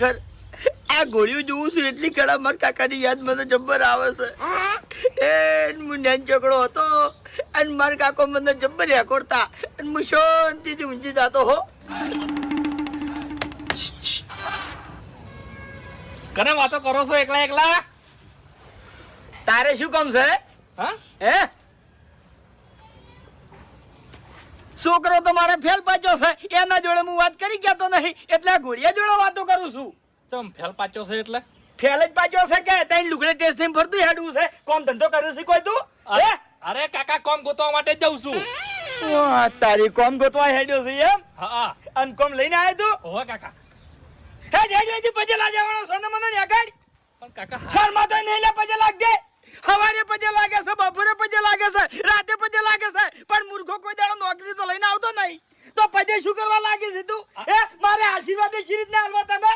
ઘર આ ગોળીઓ જોઉં છું એટલી કડા મારા કાકાની યાદ મને જબ્બર આવે છે. એ હું નાન છોકરો હતો અને મારા કાકો મને જબ્બર હેકોડતા અને હું શાંતિથી ઊંચી જતો હો. કને વાતો કરો છો એકલા એકલા? તારે શું કામ છે? હા હે છોકરો તો મારે ફેલ પાછો છે એના જોડે હું વાત કરી ગયા તો નહીં એટલે આ ઘોડિયા જોડે વાતો કરું છું. ચમ ફેલ પાચ્યો છે એટલે ફેલ જ પાછો છે કે તઈ લુગડે ટેસ્ટ થઈને ફરતું હેડવું છે કોમ ધંધો કરે છે કોઈ તું? હે અરે કાકા કોમ ગોતવા માટે જ જઉં છું. વાહ, તારી કોમ ગોતવા હેડ્યો છે એમ? હા અન કોમ લઈને આવ્યો તું? ઓહો કાકા. હેડ પજે લાજવાનો સોને મને નેગાડ. પણ કાકા શર્મા તો નહીં લે પજે લાગજે. હવારે પજે લાગે છે, બપોરે પજે લાગે છે, રાતે પજે લાગે છે, પણ મૂર્ખો કોઈ દાડો નોકરી તો લઈને આવતો નહીં તો પજે શું કરવા લાગે છે તું? હે મારે આશીર્વાદ શી રીતના આલવા તમે?